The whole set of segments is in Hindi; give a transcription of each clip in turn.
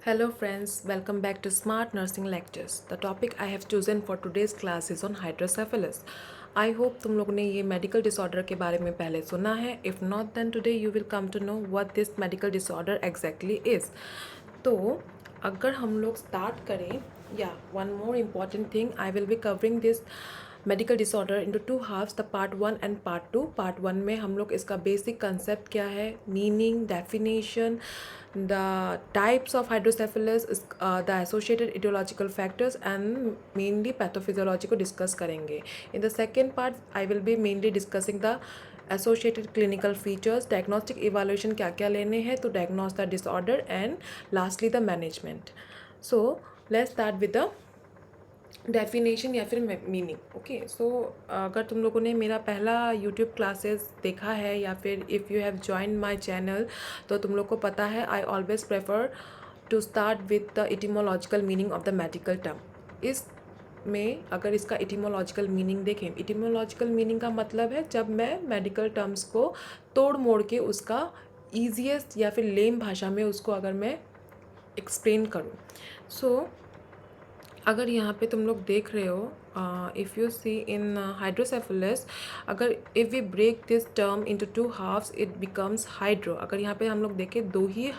Hello friends, welcome back to Smart Nursing Lectures. The topic I have chosen for today's class is on hydrocephalus. I hope तुम लोग ने ये medical disorder के बारे में पहले सुना है. If not, then today you will come to know what this medical disorder exactly is. तो अगर हम लोग start करें, one more important thing, I will be covering this medical disorder into two halves, the part 1 and part 2. Part 1 में हम लोग इसका बेसिक कंसेप्ट क्या है, meaning, definition, the types of hydrocephalus, the associated etiological factors and mainly pathophysiology को डिस्कस करेंगे. In the second part I will be mainly discussing the associated clinical features, diagnostic evaluation क्या क्या लेने हैं तो diagnose the disorder, and lastly the management. So let's start with the definition या फिर मीनिंग. ओके, सो अगर तुम लोगों ने मेरा पहला यूट्यूब क्लासेस देखा है या फिर if you have join my channel तो तुम लोग को पता है I always prefer to start with the etymological meaning of the medical term. इस में अगर इसका इटिमोलॉजिकल मीनिंग देखें, इटिमोलॉजिकल मीनिंग का मतलब है जब मैं मेडिकल टर्म्स को तोड़ मोड़ के उसका ईजीएस्ट या फिर लेम भाषा में उसको अगर मैं एक्सप्लेन करूँ. सो अगर यहाँ पे तुम लोग देख रहे हो, if you see in hydrocephalus, अगर if we break this term into two halves it becomes hydro. अगर यहाँ पे हम लोग देखें दो ही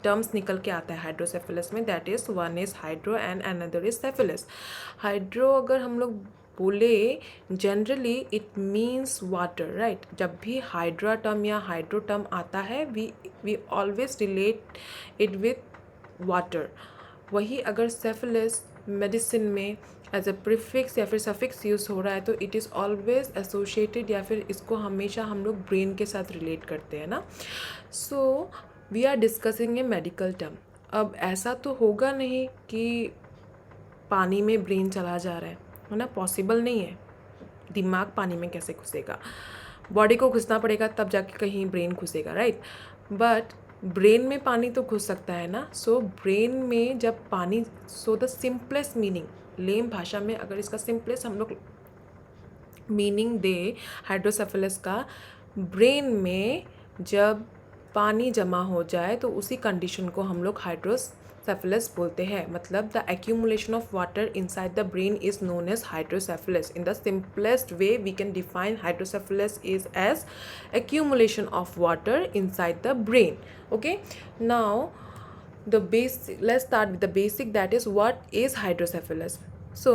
टर्म्स निकल के आता है हाइड्रोसेफेलस में, that is one is hydro and another is cephalus. Hydro अगर हम लोग बोले generally it means water, right. जब भी हाइड्रा टर्म या हाइड्रो टर्म आता है we always relate it with water. वही अगर सेफेलस मेडिसिन में एज अ प्रीफिक्स या फिर सफिक्स यूज़ हो रहा है तो इट इज़ ऑलवेज एसोसिएटेड या फिर इसको हमेशा हम लोग ब्रेन के साथ रिलेट करते हैं ना. So we are discussing a medical term. अब ऐसा तो होगा नहीं कि पानी में ब्रेन चला जा रहा है ना, पॉसिबल नहीं है. दिमाग पानी में कैसे घुसेगा, बॉडी को घुसना पड़ेगा तब जाके कहीं ब्रेन घुसेगा, राइट. बट ब्रेन में पानी तो घुस सकता है ना. सो ब्रेन में जब पानी, सो द सिंपलेस्ट मीनिंग, लेम भाषा में अगर इसका सिंपलेस्ट हम लोग मीनिंग दे हाइड्रोसेफेलस का, ब्रेन में जब पानी जमा हो जाए तो उसी कंडीशन को हम लोग हाइड्रोसेफेलस बोलते हैं. मतलब the accumulation of water inside the brain is known as hydrocephalus. In the simplest way we can define hydrocephalus is as accumulation of water inside the brain. Okay, now the basic, let's start with the basic, that is what is hydrocephalus. सो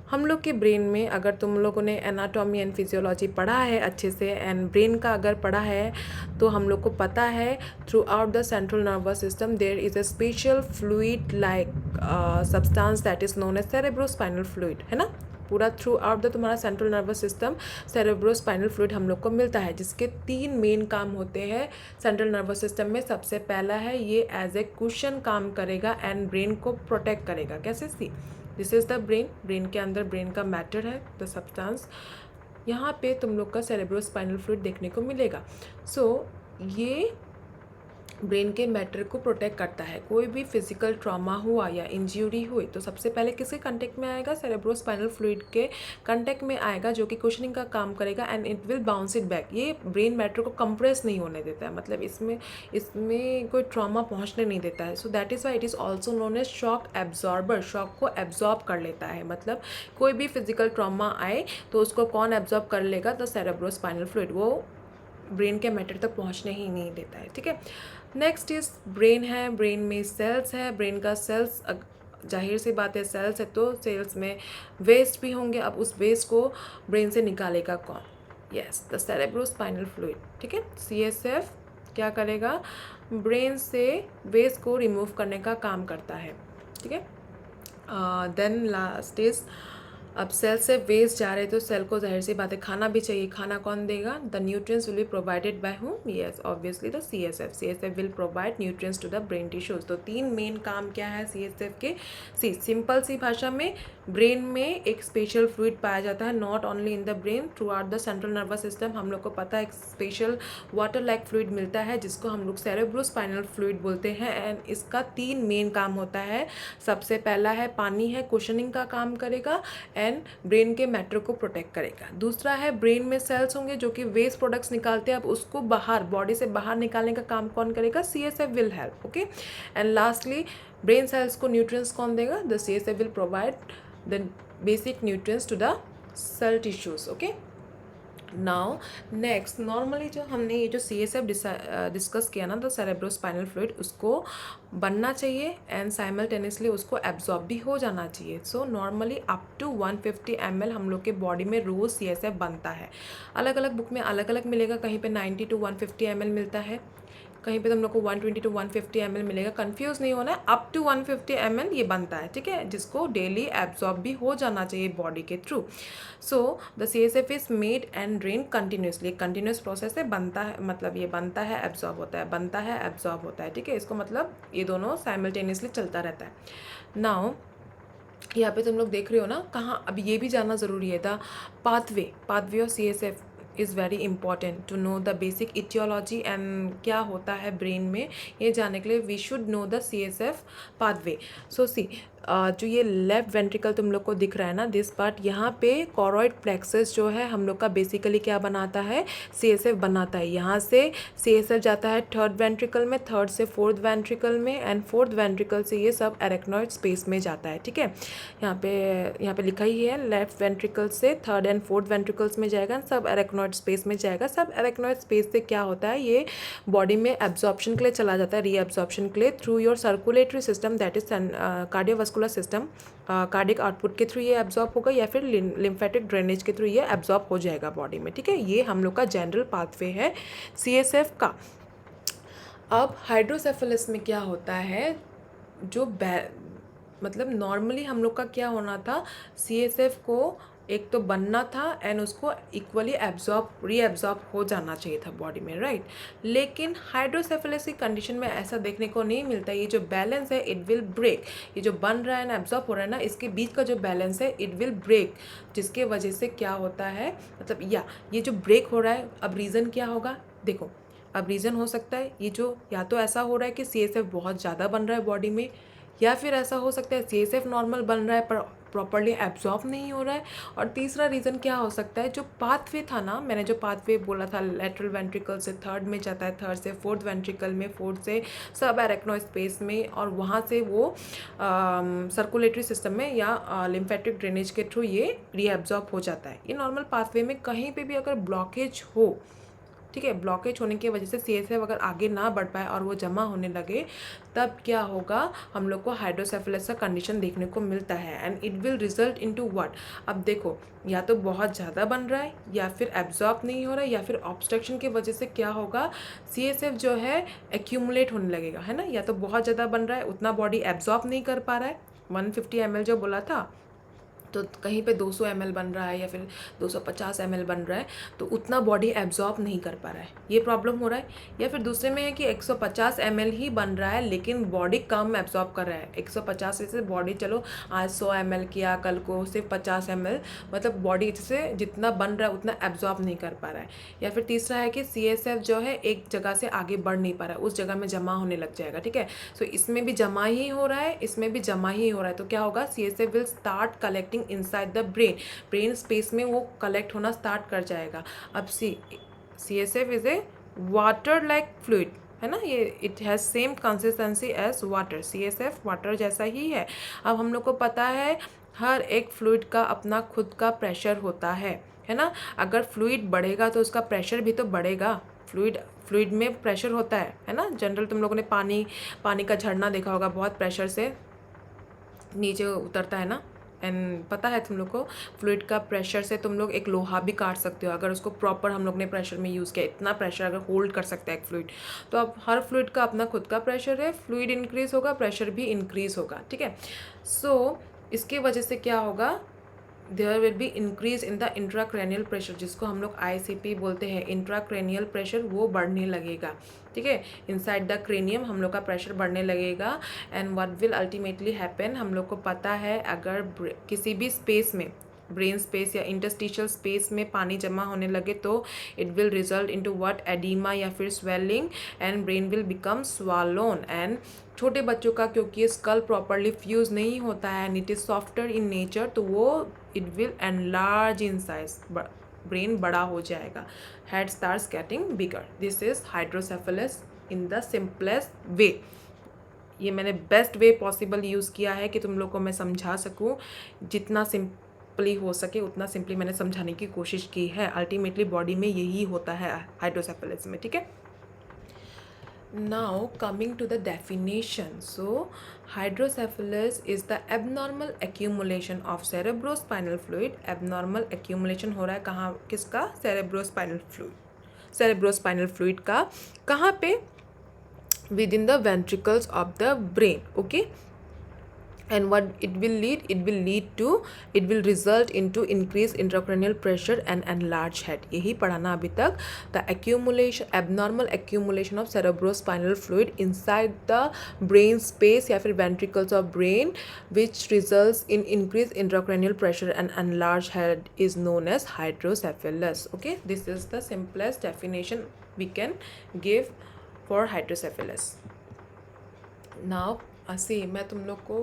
हम लोग के ब्रेन में अगर तुम लोगों ने एनाटॉमी एंड फिजियोलॉजी पढ़ा है अच्छे से एंड ब्रेन का अगर पढ़ा है तो हम लोग को पता है throughout the central nervous system there is a special fluid like substance that is known as cerebrospinal fluid, है ना. पूरा थ्रू आउट द तुम्हारा central nervous system cerebrospinal fluid हम लोग को मिलता है, जिसके 3 मेन काम होते हैं सेंट्रल नर्वस सिस्टम में. सबसे पहला है ये एज ए कुशन काम करेगा एंड ब्रेन को प्रोटेक्ट करेगा. कैसे? See, this is the brain. Brain के अंदर ब्रेन का मैटर है, द सब्सटेंस. यहाँ पे तुम लोग का सेरेब्रोस्पाइनल फ्लूइड देखने को मिलेगा. सो ये ब्रेन के मैटर को प्रोटेक्ट करता है. कोई भी फिजिकल ट्रॉमा हुआ या इंजरी हुई तो सबसे पहले किसके कांटेक्ट में आएगा, सेरेब्रोस्पाइनल फ्लूइड के कांटेक्ट में आएगा, जो कि कुशनिंग का काम करेगा and it will bounce it back. ये ब्रेन मैटर को कंप्रेस नहीं होने देता है, मतलब इसमें कोई ट्रॉमा पहुंचने नहीं देता है. So that is why it is also known as shock absorber. Shock को एब्जॉर्ब कर लेता है, मतलब कोई भी फिजिकल ट्रॉमा आए तो उसको कौन एब्जॉर्ब कर लेगा, द सेरेब्रोस्पाइनल फ्लूइड. वो ब्रेन के मैटर तक पहुंचने ही नहीं देता है, ठीक है. नेक्स्ट इज ब्रेन है. ब्रेन में सेल्स है. ब्रेन का सेल्स, जाहिर सी बात है सेल्स है तो सेल्स में वेस्ट भी होंगे. अब उस वेस्ट को ब्रेन से निकालेगा कौन? यस, द सेरेब्रोस्पाइनल फ्लूइड, ठीक है. CSF क्या करेगा, ब्रेन से वेस्ट को रिमूव करने का काम करता है, ठीक है. देन लास्ट इज, अब सेल से वेस्ट जा रहे तो सेल को जाहिर सी बात है खाना भी चाहिए. खाना कौन देगा? The nutrients will be provided by whom? Yes, obviously the CSF will provide nutrients to the brain tissues. तो 3 मेन काम क्या है CSF के? सिंपल सी भाषा में, ब्रेन में एक स्पेशल फ्लूइड पाया जाता है, not only in the brain, through out the central nervous system. हम लोग को पता है एक स्पेशल वाटर लाइक फ्लूइड मिलता है जिसको हम लोग सेरेब्रोस्पाइनल फ्लूइड बोलते हैं. एंड इसका 3 मेन काम होता है. सबसे पहला है पानी है, कुशनिंग का काम करेगा एंड ब्रेन के मैटर को प्रोटेक्ट करेगा। दूसरा है ब्रेन में सेल्स होंगे जो कि वेस्ट प्रोडक्ट्स निकालते हैं, अब उसको बाहर बॉडी से बाहर निकालने का काम कौन करेगा? CSF will help. Okay, and lastly brain cells को न्यूट्रिएंट्स कौन देगा? The CSF will provide the basic nutrients to the cell tissues. Okay, now next, normally जो हमने ये जो CSF डिस्कस किया ना, तो सेरेब्रोस्पाइनल फ्लूइड उसको बनना चाहिए एंड साइमल्टेनियसली उसको एब्जॉर्ब भी हो जाना चाहिए। So normally up to 150 ml हम लोग के बॉडी में रोज़ CSF बनता है। अलग अलग बुक में अलग अलग मिलेगा, कहीं पे 90 to 150 ml मिलता है, कहीं पे तुम लोग को 120 to 150 ml मिलेगा। कंफ्यूज नहीं होना है, अप टू 150 ml ये बनता है, ठीक है, जिसको डेली एब्जॉर्ब भी हो जाना चाहिए बॉडी के through. So the CSF is made and drain continuously, continuous process से बनता है, मतलब ये बनता है एब्जॉर्ब होता है, बनता है एब्जॉर्ब होता है, ठीक है, इसको मतलब ये दोनों साइमल्टेनियसली चलता रहता है। नाउ यहाँ पे तुम लोग देख रहे हो ना, कहाँ, अब ये भी जानना ज़रूरी है, the pathway of CSF is very important to know the basic etiology and क्या होता है ब्रेन में, ये जानने के लिए we should know the CSF pathway. So see, जो ये लेफ्ट वेंट्रिकल तुम लोग को दिख रहा है ना, दिस पार्ट, यहाँ पे कॉरॉइड प्लेक्सस जो है हम लोग का बेसिकली क्या बनाता है? CSF बनाता है। यहाँ से CSF जाता है थर्ड वेंट्रिकल में, थर्ड से फोर्थ वेंट्रिकल में, एंड फोर्थ वेंट्रिकल से ये सब एरेक्नॉइड स्पेस में जाता है, ठीक है। यहाँ पे लिखा ही है, लेफ्ट वेंट्रिकल से थर्ड एंड फोर्थ वेंट्रिकल्स में जाएगा, सब एरेक्नॉइड स्पेस में जाएगा। सब एरेक्नॉइड स्पेस से क्या होता है, ये बॉडी में एब्जॉर्प्शन के लिए चला जाता है, रीएब्जॉर्प्शन के लिए through your circulatory system, that is cardiovascular system. Cardiac output के थ्रू ये एब्जॉर्ब होगा या फिर लिम्फेटिक ड्रेनेज के थ्रू ये एब्जॉर्ब हो जाएगा बॉडी में, ठीक है। ये हम लोग का जनरल पाथवे है CSF का। अब हाइड्रोसेफेलस में क्या होता है, जो मतलब नॉर्मली हम लोग का क्या होना था, CSF को एक तो बनना था एंड उसको इक्वली रीएब्जॉर्ब हो जाना चाहिए था बॉडी में, राइट। लेकिन हाइड्रोसेफेलस की कंडीशन में ऐसा देखने को नहीं मिलता। ये जो बैलेंस है इट विल ब्रेक, ये जो बन रहा है ना, एब्जॉर्ब हो रहा है ना, इसके बीच का जो बैलेंस है इट विल ब्रेक, जिसके वजह से क्या होता है, मतलब ये जो ब्रेक हो रहा है, अब रीज़न क्या होगा, देखो, अब रीज़न हो सकता है ये जो, या तो ऐसा हो रहा है कि CSF बहुत ज़्यादा बन रहा है बॉडी में, या फिर ऐसा हो सकता है CSF नॉर्मल बन रहा है पर प्रॉपरली एब्जॉर्ब नहीं हो रहा है। और तीसरा रीज़न क्या हो सकता है, जो पाथवे था ना, मैंने जो पाथवे बोला था, लेटरल वेंट्रिकल से थर्ड में जाता है, थर्ड से फोर्थ वेंट्रिकल में, फोर्थ से सब एरेक्नॉइड स्पेस में, और वहाँ से वो सर्कुलेटरी सिस्टम में या लिम्फेटिक ड्रेनेज के थ्रू ये रीएब्जॉर्ब हो जाता है। ये नॉर्मल पाथवे में कहीं पे भी अगर ब्लॉकेज हो, ठीक है, ब्लॉकेज होने की वजह से CSF अगर आगे ना बढ़ पाए और वो जमा होने लगे, तब क्या होगा, हम लोग को हाइड्रोसेफेलस का कंडीशन देखने को मिलता है and it will result into what. अब देखो, या तो बहुत ज़्यादा बन रहा है, या फिर एब्जॉर्ब नहीं हो रहा है, या फिर ऑब्स्ट्रक्शन की वजह से क्या होगा, CSF जो है एक्यूमुलेट होने लगेगा, है ना। या तो बहुत ज़्यादा बन रहा है, उतना बॉडी एब्जॉर्ब नहीं कर पा रहा है, 150 ml जो बोला था, तो कहीं पे 200 ml बन रहा है या फिर 250 ml बन रहा है, तो उतना बॉडी एब्जॉर्ब नहीं कर पा रहा है, ये प्रॉब्लम हो रहा है। या फिर दूसरे में है कि 150 ml ही बन रहा है लेकिन बॉडी कम एब्जॉर्ब कर रहा है। 150 से बॉडी, चलो आज 100 ml किया, कल को सिर्फ 50 ml, मतलब बॉडी से जितना बन रहा है उतना एब्जॉर्ब नहीं कर पा रहा है। या फिर तीसरा है कि CSF जो है एक जगह से आगे बढ़ नहीं पा रहा है, उस जगह में जमा होने लग जाएगा, ठीक है। सो इसमें भी जमा ही हो रहा है, इसमें भी जमा ही हो रहा है, तो क्या होगा, CSF will start collecting inside the brain space में वो कलेक्ट होना स्टार्ट कर जाएगा। अब CSF is a water like fluid, है ना, ये it has same consistency as water, CSF water जैसा ही है। अब हम लोग को पता है हर एक फ्लूइड का अपना खुद का प्रेशर होता है ना। अगर फ्लूइड बढ़ेगा तो उसका प्रेशर भी तो बढ़ेगा। फ्लूइड में प्रेशर होता है ना। जनरल तुम लोगों ने पानी का झरना देखा होगा, बहुत प्रेशर से नीचे उतरता है ना। एंड पता है तुम लोग को, फ्लूइड का प्रेशर से तुम लोग एक लोहा भी काट सकते हो अगर उसको प्रॉपर हम लोग ने प्रेशर में यूज़ किया। इतना प्रेशर अगर होल्ड कर सकता है एक फ्लूइड, तो अब हर फ्लूइड का अपना खुद का प्रेशर है। फ्लूइड इंक्रीज होगा, प्रेशर भी इंक्रीज होगा, ठीक है। सो इसके वजह से क्या होगा, there will be increase in the intracranial pressure, जिसको हम लोग ICP बोलते हैं, इंट्राक्रैनियल प्रेशर, वो बढ़ने लगेगा, ठीक है। इनसाइड द क्रेनियम हम लोग का प्रेशर बढ़ने लगेगा। And what will ultimately happen, हम लोग को पता है अगर किसी भी स्पेस में ब्रेन स्पेस या इंटरस्टिशियल स्पेस में पानी जमा होने लगे तो it will result into what, oedema या फिर swelling, and brain will become swollen. And छोटे बच्चों का क्योंकि स्कल प्रॉपरली फ्यूज नहीं होता है and it is softer in nature, तो वो it will enlarge in size, brain बड़ा हो जाएगा, head starts getting bigger. This is hydrocephalus in the simplest वे। ये मैंने बेस्ट वे पॉसिबल यूज़ किया है कि तुम लोग को मैं समझा सकूं, जितना सिंपली हो सके उतना सिंपली मैंने समझाने की कोशिश की है। अल्टीमेटली बॉडी में यही होता है हाइड्रोसेफेलस में, ठीक है। Now coming to the definition. So hydrocephalus is the abnormal accumulation of cerebrospinal fluid. Abnormal accumulation हो रहा है कहाँ, किसका, cerebrospinal fluid, cerebrospinal fluid का कहाँ पे, within the ventricles of the brain. Okay, and what it will lead, it will result into increased intracranial pressure and enlarged head. यही पढ़ाना अभी तक। the accumulation, abnormal accumulation of cerebrospinal fluid inside the brain space या फिर ventricles of brain which results in increased intracranial pressure and enlarged head is known as hydrocephalus. Okay, this is the simplest definition we can give for hydrocephalus. Now ऐसे मैं तुम लोग को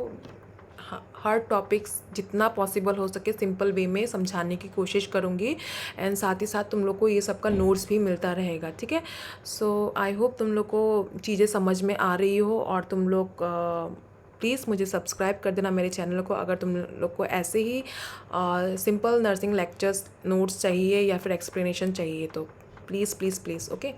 हर टॉपिक्स जितना पॉसिबल हो सके सिंपल वे में समझाने की कोशिश करूँगी, एंड साथ ही साथ तुम लोग को ये सब का नोट्स भी मिलता रहेगा, ठीक है। सो आई होप तुम लोग को चीज़ें समझ में आ रही हो, और तुम लोग प्लीज़ मुझे सब्सक्राइब कर देना मेरे चैनल को, अगर तुम लोग को ऐसे ही सिंपल नर्सिंग लेक्चर्स नोट्स चाहिए या फिर एक्सप्लेनेशन चाहिए तो please please please. Okay,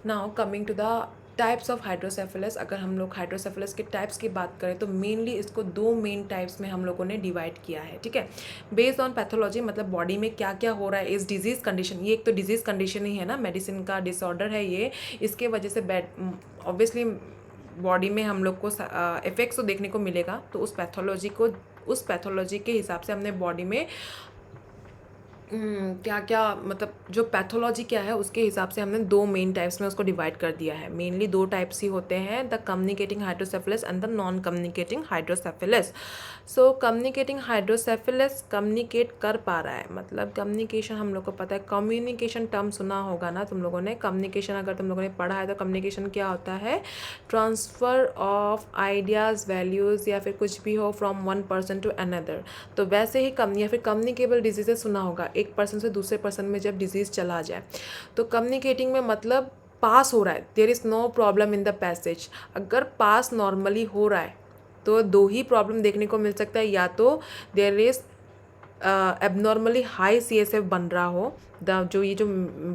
now coming to the types of hydrocephalus. अगर हम लोग हाइड्रोसेफेलस के टाइप्स की बात करें तो मेनली इसको दो मेन टाइप्स में हम लोगों ने डिवाइड किया है, ठीक है। बेस्ड ऑन पैथोलॉजी, मतलब बॉडी में क्या क्या हो रहा है इस डिजीज़ कंडीशन, ये एक तो डिजीज़ कंडीशन ही है ना, मेडिसिन का डिसऑर्डर है ये, इसके वजह से ऑब्वियसली बॉडी में हम लोग को इफेक्ट्स तो देखने को मिलेगा, तो उस पैथोलॉजी के हिसाब से हमने बॉडी में क्या क्या, मतलब जो पैथोलॉजी क्या है उसके हिसाब से हमने दो मेन टाइप्स में उसको डिवाइड कर दिया है। मेनली दो टाइप्स ही होते हैं, the communicating hydrocephalus and the non communicating hydrocephalus. So communicating hydrocephalus communicate कर पा रहा है, मतलब कम्युनिकेशन हम लोग को पता है, कम्युनिकेशन टर्म सुना होगा ना तुम लोगों ने। कम्युनिकेशन अगर तुम लोगों ने पढ़ा है तो कम्युनिकेशन क्या होता है, ट्रांसफ़र ऑफ आइडियाज़, वैल्यूज़ या फिर कुछ भी हो from one person to another. तो वैसे ही या फिर कम्युनिकेबल डिजीजेस सुना होगा, एक पर्सन से दूसरे पर्सन में जब डिजीज़ चला जाए तो कम्युनिकेटिंग में मतलब पास हो रहा है, there is no problem in the passage. अगर पास नॉर्मली हो रहा है तो दो ही प्रॉब्लम देखने को मिल सकता है, या तो there is abnormally high CSF बन रहा हो, ये जो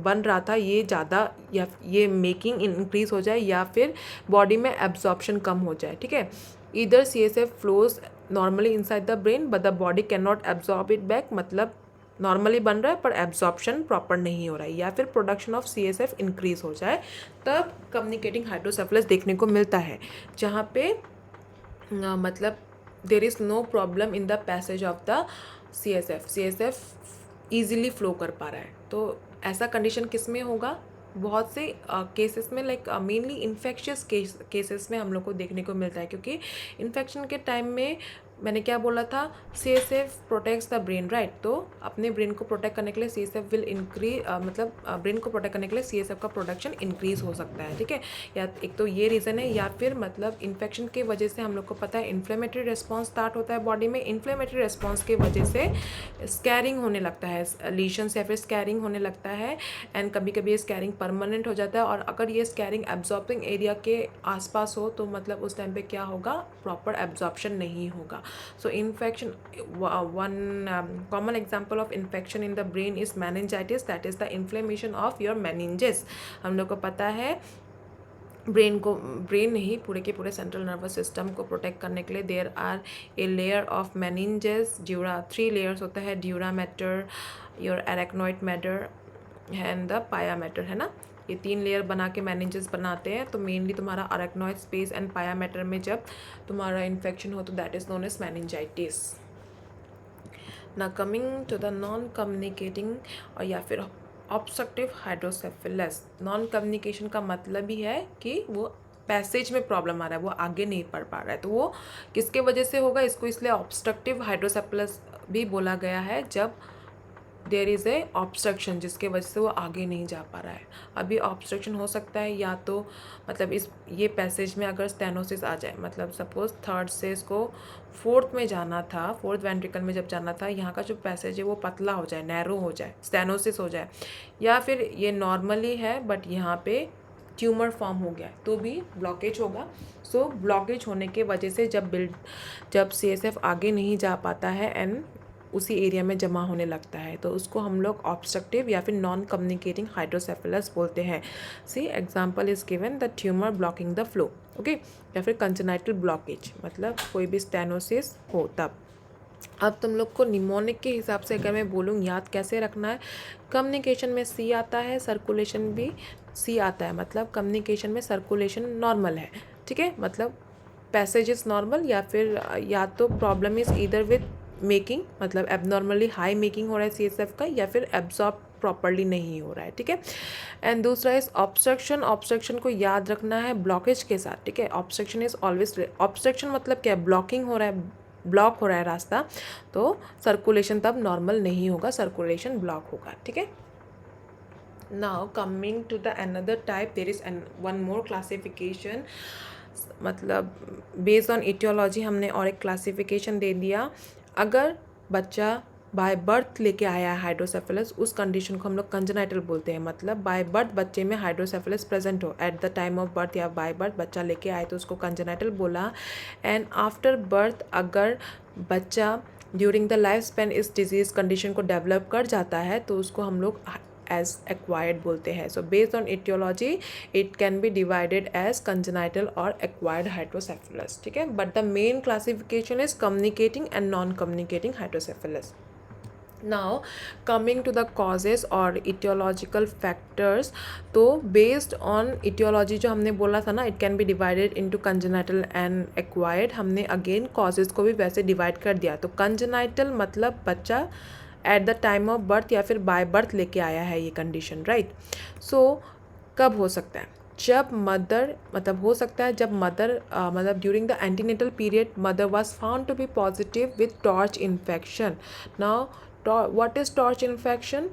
बन रहा था ये ज़्यादा, या ये मेकिंग इंक्रीज हो जाए, या फिर बॉडी में एब्जॉर्प्शन कम हो जाए, ठीक है। Either CSF flows normally inside the brain but the body can not absorb it back, मतलब नॉर्मली बन रहा है पर एब्जॉर्प्शन प्रॉपर नहीं हो रहा है, या फिर प्रोडक्शन ऑफ CSF इंक्रीज हो जाए, तब कम्युनिकेटिंग हाइड्रोसेफेलस देखने को मिलता है, जहाँ पे मतलब there is no problem in the passage of the CSF easily flow कर पा रहा है। तो ऐसा कंडीशन किस में होगा, बहुत से केसेस में, लाइक मेनली इन्फेक्शियस केसेस में हम लोग को देखने को मिलता है, क्योंकि इन्फेक्शन के टाइम में मैंने क्या बोला था, CSF protects the brain, right. तो अपने ब्रेन को प्रोटेक्ट करने के लिए CSF विल इंक्रीज, मतलब ब्रेन को प्रोटेक्ट करने के लिए CSF का प्रोडक्शन इंक्रीज हो सकता है, ठीक है। या एक तो ये रीज़न है, या फिर मतलब इन्फेक्शन की वजह से हम लोग को पता है इन्फ्लेमेटरी रिस्पॉन्स स्टार्ट होता है बॉडी में, इन्फ्लेमेटरी रिस्पॉन्स की वजह से स्कैरिंग होने लगता है, लीशंस या फिर स्कैरिंग होने लगता है, एंड कभी कभी ये स्कैरिंग परमानेंट हो जाता है, और अगर ये स्कैरिंग एब्जॉर्बिंग एरिया के आसपास हो तो मतलब उस टाइम पे क्या होगा, प्रॉपर एब्जॉर्प्शन नहीं होगा। So infection, one common example of infection in the brain is meningitis, that is the inflammation of your meninges। हम लोग को पता है ब्रेन नहीं, पूरे के पूरे सेंट्रल नर्वस सिस्टम को प्रोटेक्ट करने के लिए there are a layer of meninges, dura, 3 layers होता है, dura matter, your arachnoid matter and the pia matter, है ना। ये 3 लेयर बना के मेनिंजेस बनाते हैं। तो मेनली तुम्हारा arachnoid space and pia mater में जब तुम्हारा इन्फेक्शन हो तो that is known as meningitis. ना coming to the non communicating और या फिर ऑब्स्ट्रक्टिव हाइड्रोसेफेलस। नॉन कम्युनिकेशन का मतलब ही है कि वो पैसेज में प्रॉब्लम आ रहा है, वो आगे नहीं पढ़ पा रहा है, तो वो किसके वजह से होगा, इसको इसलिए ऑब्स्ट्रक्टिव हाइड्रोसेफलस भी बोला गया है, जब देयर इज़ ए ऑब्स्ट्रक्शन जिसके वजह से वो आगे नहीं जा पा रहा है। अभी ऑब्स्ट्रक्शन हो सकता है या तो मतलब इस ये पैसेज में अगर स्टेनोसिस आ जाए, मतलब सपोज थर्ड से इसको फोर्थ में जाना था, फोर्थ वेंट्रिकल में जब जाना था, यहाँ का जो पैसेज है वो पतला हो जाए, नैरो हो जाए, स्टेनोसिस हो जाए, या फिर ये नॉर्मली है बट यहाँ पे ट्यूमर फॉर्म हो गया है, तो भी ब्लॉकेज होगा। सो ब्लॉकेज होने के वजह से जब CSF आगे नहीं जा पाता है एंड उसी एरिया में जमा होने लगता है, तो उसको हम लोग ऑब्स्ट्रक्टिव या फिर नॉन कम्युनिकेटिंग हाइड्रोसेफलस बोलते हैं। See example is given the tumour blocking the flow, okay, या फिर कंजेनाइटल ब्लॉकेज, मतलब कोई भी स्टेनोसिस हो तब। अब तुम लोग को निमोनिक के हिसाब से अगर मैं बोलूँ याद कैसे रखना है, कम्युनिकेशन में C आता है, सर्कुलेशन भी C आता है, मतलब कम्युनिकेशन में सर्कुलेशन नॉर्मल है, ठीक है, मतलब पैसेज इज नॉर्मल, या फिर या तो problem is either with making, मतलब एबनॉर्मली हाई मेकिंग हो रहा है CSF का, या फिर एब्जॉर्ब प्रॉपरली नहीं हो रहा है, ठीक है। एंड दूसरा इज ऑब्स्ट्रक्शन, ऑब्स्ट्रक्शन को याद रखना है ब्लॉकेज के साथ, ठीक है। ऑब्स्ट्रक्शन इज ऑलवेज, ऑब्स्ट्रक्शन मतलब क्या, ब्लॉकिंग हो रहा है, ब्लॉक हो रहा है रास्ता, तो सर्कुलेशन तब नॉर्मल नहीं होगा, सर्कुलेशन ब्लॉक होगा, ठीक है। Now coming to the another type, there is one more classification, मतलब बेस्ड ऑन इटियोलॉजी हमने और एक क्लासिफिकेशन दे दिया। अगर बच्चा बाय बर्थ लेके आया है हाइड्रोसेफलस, उस कंडीशन को हम लोग कंजेनाइटल बोलते हैं, मतलब बाय बर्थ बच्चे में हाइड्रोसेफलस प्रेजेंट हो, at the time of birth या बाय बर्थ बच्चा लेके आए तो उसको कंजेनाइटल बोला। एंड आफ्टर बर्थ अगर बच्चा ड्यूरिंग द लाइफ स्पेन इस डिजीज़ कंडीशन को डेवलप कर जाता है तो उसको हम लोग एज एक्वायर्ड बोलते हैं। So based on etiology it can be divided as congenital और एक्वायर्ड हाइड्रोसेफलस, ठीक है। But the main classification is communicating and non communicating hydrocephalus. Now coming to the causes और इटियोलॉजिकल फैक्टर्स, तो बेस्ड ऑन इटियोलॉजी जो हमने बोला था ना, it can be divided into congenital and acquired, हमने अगेन कॉजेज को भी वैसे डिवाइड कर दिया। तो कंजेनाइटल मतलब बच्चा at the time of birth या फिर बाय बर्थ लेके आया है ये कंडीशन, राइट। सो कब हो सकता है, जब मदर, मतलब हो सकता है जब मदर मतलब during the antenatal period mother was found to be positive with TORCH infection. Now what is TORCH infection?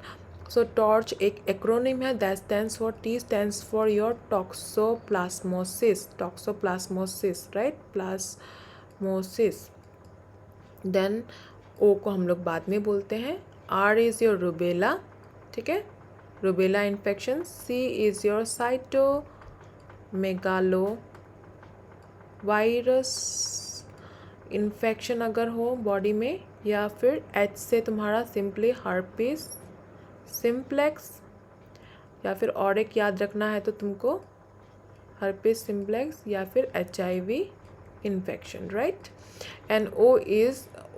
So TORCH एक एक्रोनिम है, that stands for, T stands for your toxoplasmosis, toxoplasmosis, right, plasmosis. Then O को हम लोग बाद में बोलते हैं। R इज़ योर रूबेला, ठीक है, rubella infection. C is your cytomegalo virus infection अगर हो बॉडी में, या फिर H से तुम्हारा सिंपली हर्पीस सिम्प्लेक्स, या फिर और एक याद रखना है तो तुमको हर्पीस सिम्प्लेक्स या फिर HIV infection, right. And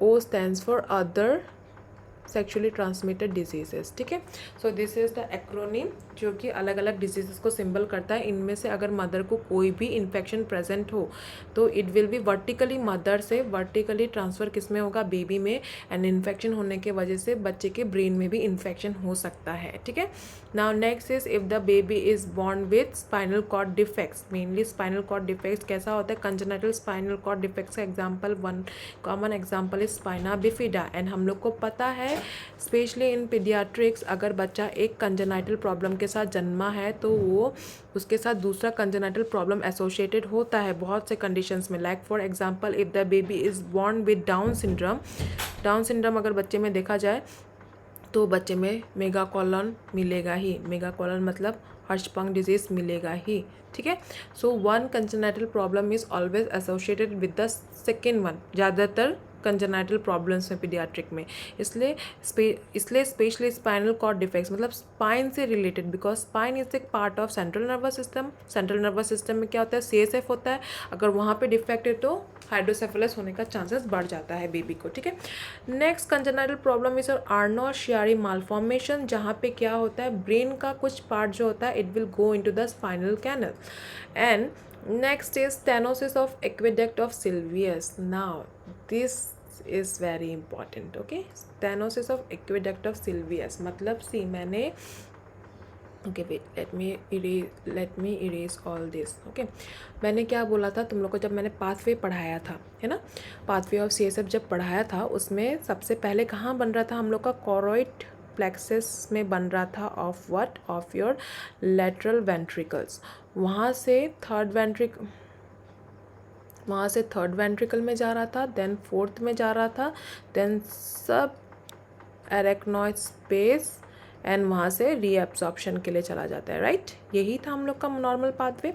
O stands for other sexually transmitted diseases, ठीक है। सो दिस इज़ द एक्रोनिम जो कि अलग अलग डिजीजेस को सिंबल करता है। इनमें से अगर मदर को कोई भी इन्फेक्शन प्रेजेंट हो तो it will be vertically, mother से वर्टिकली ट्रांसफ़र किस में होगा, बेबी में, एंड इन्फेक्शन होने के वजह से बच्चे के ब्रेन में भी इन्फेक्शन हो सकता है, ठीक है। Now next is if the baby is born with spinal cord defects, mainly spinal cord defects कैसा होता है, कंजेनिटल स्पाइनल कॉर्ड डिफेक्ट्स का example, one common example is spina bifida. And हम लोग को पता है स्पेशली इन पीडियाट्रिक्स, अगर बच्चा एक कंजेनाइटल प्रॉब्लम के साथ जन्मा है तो वो उसके साथ दूसरा कंजेनाइटल प्रॉब्लम एसोसिएटेड होता है बहुत से कंडीशंस में। Like for example if the baby is born with down syndrome, down syndrome अगर बच्चे में देखा जाए तो बच्चे में मेगाकोलन मिलेगा ही, मेगाकोलन मतलब हर्षपंख डिजीज मिलेगा ही, ठीक है। So one congenital problem is always associated with the second one, ज़्यादातर कंजेनाइटल प्रॉब्लम्स में पीडियाट्रिक में, इसलिए स्पेशली स्पाइनल कॉर्ड डिफेक्ट्स मतलब स्पाइन से रिलेटेड, बिकॉज स्पाइन इज एक part of central nervous system. Central nervous system में क्या होता है, CSF होता है, अगर वहाँ पे डिफेक्ट है तो हाइड्रोसेफलस होने का चांसेस बढ़ जाता है बेबी को, ठीक है। Next congenital problem is Arnold Chiari malformation, जहाँ पे क्या होता है, ब्रेन का कुछ पार्ट जो होता है it will go into the spinal canal. And next is stenosis of aqueduct of Sylvius. Now this is very important, okay, stenosis of aqueduct of Sylvius, मतलब सी मैंने okay wait, let me erase all this. Okay, मैंने क्या बोला था तुम लोग को, जब मैंने पाथवे पढ़ाया था, है ना, पाथवे ऑफ CSF जब पढ़ाया था, उसमें सबसे पहले कहाँ बन रहा था हम लोग का, कॉरोइड प्लेक्सस में बन रहा था, of what, of your lateral ventricles. वहाँ से थर्ड वेंट्रिकल में जा रहा था, देन फोर्थ में जा रहा था, देन सब एरेक्नॉइड स्पेस, एंड वहाँ से रीएब्सॉर्प्शन के लिए चला जाता है, राइट। यही था हम लोग का नॉर्मल पाथवे।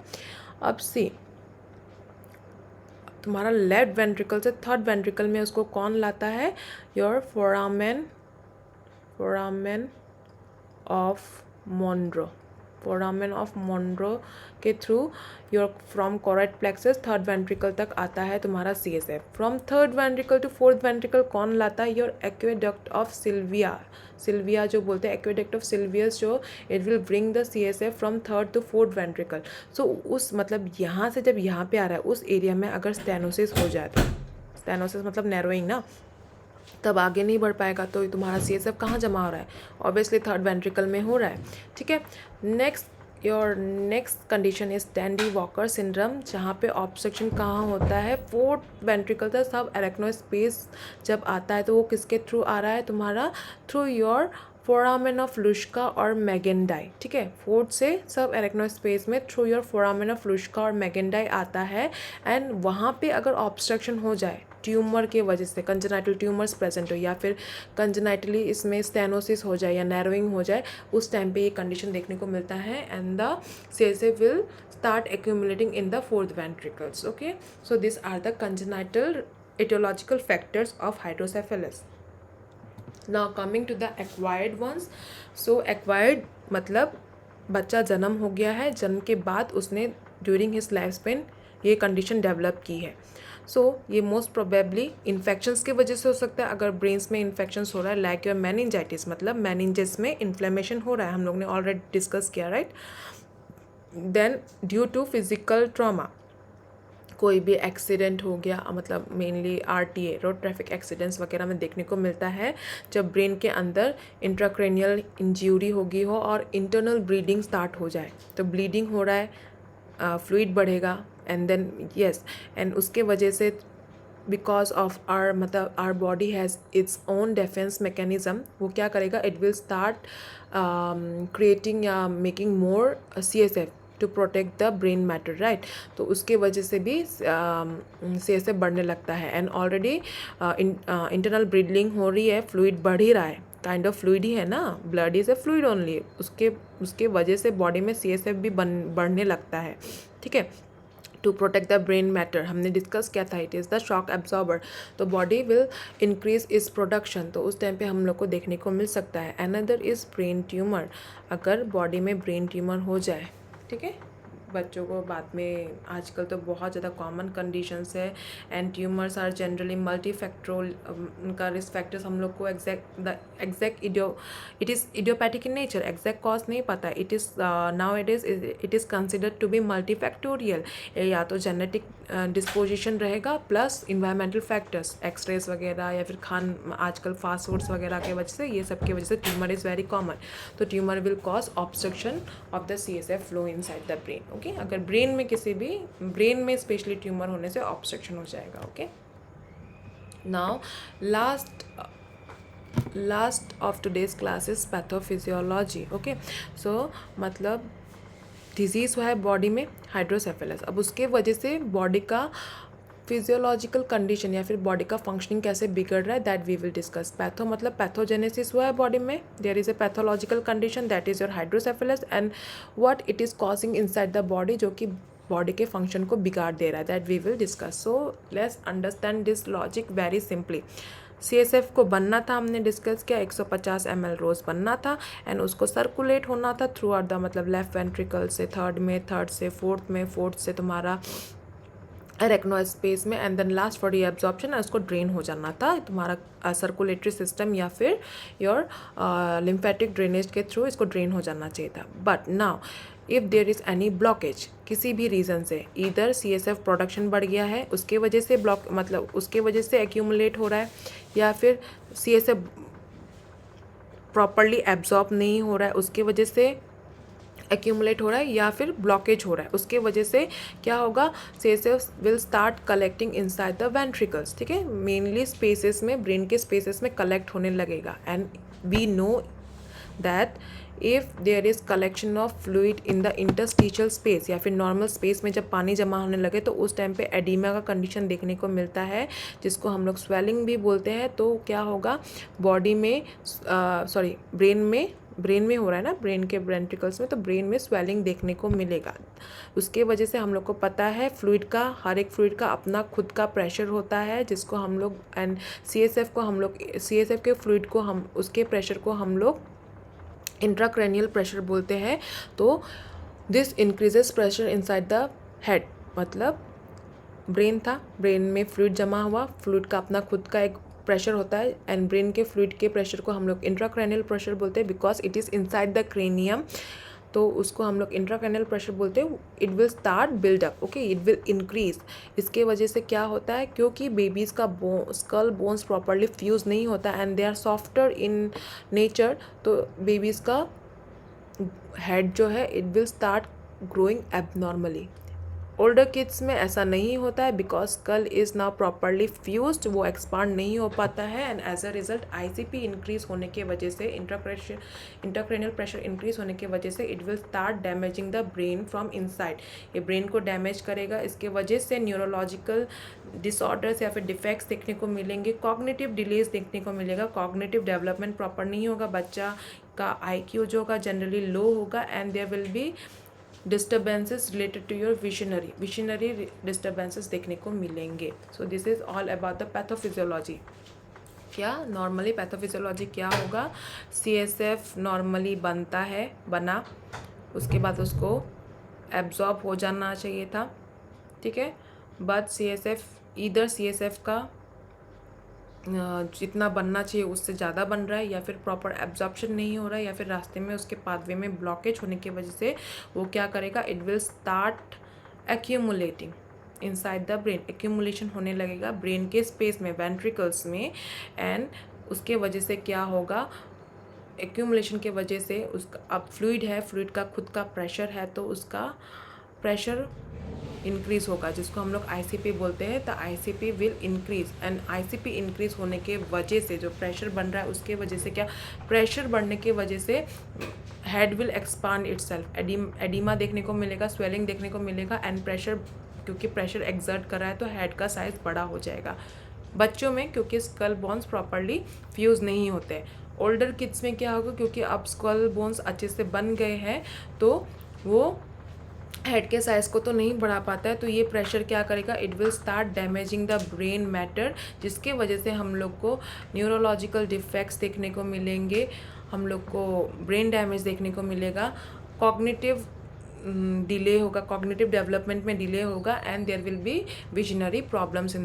अब सी, तुम्हारा लेफ्ट वेंट्रिकल से थर्ड वेंट्रिकल में उसको कौन लाता है, your foramen of Monro, foramen of Monro के through your from choroid plexus third ventricle तक आता है तुम्हारा CSF। From third ventricle to fourth ventricle कौन लाता है, योर एक्वेडक्ट ऑफ सिल्विया जो बोलते हैं, एक्वेडक्ट ऑफ सिल्वियस, जो it will bring the CSF from third to fourth ventricle. So उस मतलब यहाँ से जब यहाँ पे आ रहा है, उस एरिया में अगर स्टेनोसिस हो जाता है, स्टेनोसिस मतलब नैरोइंग ना, तब आगे नहीं बढ़ पाएगा, तो तुम्हारा CSF कहाँ जमा हो रहा है, ऑब्वियसली थर्ड वेंट्रिकल में हो रहा है, ठीक है। Next condition is dandy walker syndrome, जहाँ पे ऑब्स्ट्रक्शन कहाँ होता है, फोर्थ वेंट्रिकल तक सब एरेक्नोइड स्पेस जब आता है, तो वो किसके थ्रू आ रहा है, तुम्हारा through your foramen of Luschka और मैगेंडाई, ठीक है। फोर्थ से सब एरेक्नोइड स्पेस में through your foramen of Luschka और मैगेंडाई आता है, एंड वहाँ पे अगर ऑब्स्ट्रक्शन हो जाए ट्यूमर के वजह से, कंजेनाइटल ट्यूमर्स प्रेजेंट हो, या फिर कंजेनाइटली इसमें स्टेनोसिस हो जाए या नैरोइंग हो जाए, उस टाइम पे ये कंडीशन देखने को मिलता है, and the CSF will start accumulating in the fourth ventricles. Okay, so these are the congenital etiological factors of hydrocephalus. Now coming to the acquired ones. So acquired मतलब बच्चा जन्म हो गया है, जन्म के बाद उसने ड्यूरिंग हिज लाइफ स्पेन ये कंडीशन डेवलप की है। सो ये मोस्ट प्रोबेबली इन्फेक्शंस की वजह से हो सकता है, अगर ब्रेन्स में इन्फेक्शंस हो रहा है, लाइक योर मेनिंजाइटिस, मतलब मेनिंजेस में इन्फ्लेमेशन हो रहा है, हम लोग ने ऑलरेडी डिस्कस किया, right. Then due to physical trauma, कोई भी एक्सीडेंट हो गया, मतलब मेनली RTA, रोड ट्रैफिक एक्सीडेंट्स वगैरह में देखने को मिलता है, जब ब्रेन के अंदर इंट्राक्रेनियल इंजरी होगी हो और इंटरनल ब्लीडिंग स्टार्ट हो जाए, तो ब्लीडिंग हो रहा है, फ्लूइड बढ़ेगा, एंड देन एंड उसके वजह से बिकॉज ऑफ आर मतलब our body has its own defence mechanism, वो क्या करेगा, इट विल स्टार्ट क्रिएटिंग या making more CSF to protect the brain matter, right. तो उसके वजह से भी CSF बढ़ने लगता है, एंड ऑलरेडी इंटरनल ब्लीडिंग हो रही है, फ्लूइड बढ़ ही रहा है, काइंड ऑफ फ्लूइड ही है ना, blood is a fluid only, उसके वजह से बॉडी में CSF भी बढ़ने लगता है, ठीक है। To protect the brain matter हमने डिस्कस किया था, it is the shock absorber, तो बॉडी विल इंक्रीज इस प्रोडक्शन, तो उस टाइम पे हम लोग को देखने को मिल सकता है। अनदर इज़ ब्रेन ट्यूमर, अगर बॉडी में ब्रेन ट्यूमर हो जाए, ठीक है, बच्चों को बाद में, आजकल तो बहुत ज़्यादा कॉमन कंडीशंस है, and tumours are generally multifactorial, उनका रिस्क फैक्टर्स हम लोग को it is idiopathic in nature, exact cause नहीं पता, it is now it is considered to be multifactorial, या तो जेनेटिक डिस्पोजिशन रहेगा प्लस इन्वायरमेंटल फैक्टर्स, एक्सरेज वगैरह, या फिर आजकल फास्ट फूड्स वगैरह के वजह से, ये सब की वजह से ट्यूमर इज़ वेरी कॉमन, तो tumour will cause obstruction of the CSF flow inside the brain. Okay, अगर ब्रेन में किसी भी ब्रेन में स्पेशली ट्यूमर होने से ऑब्स्ट्रक्शन हो जाएगा। Okay, now last of today's class is pathophysiology. Okay, so मतलब डिजीज़ हुआ है बॉडी में हाइड्रोसेफेलस, अब उसके वजह से बॉडी का फिजियोलॉजिकल कंडीशन या फिर बॉडी का फंक्शनिंग कैसे बिगड़ रहा है, that we will discuss. Patho मतलब पैथोजेनेसिस हुआ है बॉडी में, there is a pathological condition that is your hydrocephalus, and what it is causing inside the body, जो कि बॉडी के फंक्शन को बिगाड़ दे रहा है, that we will discuss. So let's understand this logic very simply. CSF को बनना था, हमने डिस्कस किया, 150 ml रोज़ बनना था, एंड उसको सर्कुलेट होना था थ्रू आउट द, मतलब लेफ्ट वेंट्रिकल से थर्ड में, थर्ड से फोर्थ में, फोर्थ से तुम्हारा एरेक्नोइड स्पेस में, and then last for reabsorption, उसको ड्रेन हो जाना था तुम्हारा सर्कुलेटरी सिस्टम या फिर योर लिम्फेटिक ड्रेनेज के थ्रू इसको ड्रेन हो जाना चाहिए था। But now if there is any blockage किसी भी रीज़न से, इधर CSF प्रोडक्शन बढ़ गया है, उसके वजह से मतलब उसके वजह से एक्यूमुलेट हो रहा है, या फिर CSF प्रॉपरली एब्जॉर्ब नहीं हो रहा है, उसके वजह से एक्यूमुलेट हो रहा है या फिर ब्लॉकेज हो रहा है, उसके वजह से क्या होगा, CSF will start collecting inside the ventricles, ठीक है, मेनली स्पेसेस में, ब्रेन के स्पेसेस में कलेक्ट होने लगेगा। And we know that if there is collection of fluid in the interstitial space या फिर नॉर्मल स्पेस में जब पानी जमा होने लगे तो उस टाइम पे एडिमा का कंडीशन देखने को मिलता है, जिसको हम लोग स्वेलिंग भी बोलते हैं। तो क्या होगा, बॉडी में ब्रेन में हो रहा है ना, ब्रेन के वेंट्रिकल्स में, तो ब्रेन में स्वेलिंग देखने को मिलेगा। उसके वजह से हम लोग को पता है फ्लूइड का, हर एक फ्लूइड का अपना खुद का प्रेशर होता है, जिसको हम लोग एंड CSF के फ्लूइड को हम, उसके प्रेशर को हम लोग इंट्राक्रैनियल प्रेशर बोलते हैं। तो this increases pressure inside the head, मतलब ब्रेन था, ब्रेन में फ्लूइड जमा हुआ, फ्लूइड का अपना खुद का एक प्रेशर होता है एंड ब्रेन के फ्लूइड के प्रेशर को हम लोग इंट्राक्रैनियल प्रेशर बोलते हैं because it is inside the cranium. तो उसको हम लोग इंट्राक्रैनियल प्रेशर बोलते हैं। It will start build up, okay, it will increase. इसके वजह से क्या होता है, क्योंकि बेबीज़ का स्कल बोन्स प्रॉपरली फ्यूज़ नहीं होता and they are softer in nature, तो बेबीज़ का हेड जो है it will start growing abnormally. Older kids में ऐसा नहीं होता है because skull is now properly fused, वो एक्सपांड नहीं हो पाता है and as a result ICP increase होने के वजह से, इंट्राक्रैनियल प्रेशर इंक्रीज होने की वजह से it will start damaging the brain from inside. ये ब्रेन को डैमेज करेगा, इसके वजह से न्यूरोलॉजिकल डिसऑर्डर्स या फिर डिफेक्ट्स देखने को मिलेंगे, कॉग्निटिव डिलेज देखने को मिलेगा, कॉग्निटिव डेवलपमेंट प्रॉपर नहीं होगा, बच्चा का IQ जो होगा जनरली लो होगा and there will be disturbances related to your visionary disturbances देखने को मिलेंगे। So this is all about the pathophysiology. क्या नॉर्मली पैथोफिजियोलॉजी क्या होगा, CSF नॉर्मली बना, उसके बाद उसको एब्जॉर्ब हो जाना चाहिए था, ठीक है, बट CSF का जितना बनना चाहिए उससे ज़्यादा बन रहा है, या फिर प्रॉपर एब्जॉर्प्शन नहीं हो रहा है, या फिर रास्ते में उसके पाथवे में ब्लॉकेज होने की वजह से वो क्या करेगा, it will start accumulating inside the brain, accumulation होने लगेगा ब्रेन के स्पेस में, वेंट्रिकल्स में, एंड उसके वजह से क्या होगा, एक्यूमुलेशन के वजह से उसका अब फ्लूइड है, फ्लूइड का खुद का प्रेशर है, तो उसका प्रेशर इंक्रीज होगा, जिसको हम लोग ICP बोलते हैं। तो ICP will increase and ICP increase होने के वजह से जो प्रेशर बन रहा है उसके वजह से क्या, प्रेशर बढ़ने की वजह से head will expand itself, oedema देखने को मिलेगा, स्वेलिंग देखने को मिलेगा एंड प्रेशर, क्योंकि प्रेशर एक्सर्ट कर रहा है तो हेड का साइज बड़ा हो जाएगा बच्चों में, क्योंकि स्कल बोन्स प्रॉपरली फ्यूज़ नहीं होते। ओल्डर किड्स में क्या होगा, क्योंकि अब स्कल बोन्स अच्छे से बन गए हैं तो वो हेड के साइज़ को तो नहीं बढ़ा पाता है, तो ये प्रेशर क्या करेगा, it will start damaging the brain matter, जिसके वजह से हम लोग को न्यूरोलॉजिकल डिफेक्ट्स देखने को मिलेंगे, हम लोग को ब्रेन डैमेज देखने को मिलेगा, कॉग्निटिव डिले होगा, कॉग्निटिव डेवलपमेंट में डिले होगा and there will be visionary problems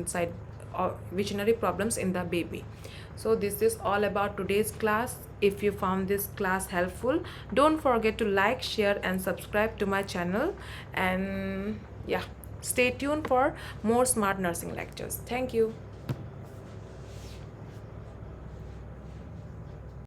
in the baby. So this is all about today's class. If you found this class helpful, don't forget to like, share and subscribe to my channel, and yeah, stay tuned for more smart nursing lectures. Thank you.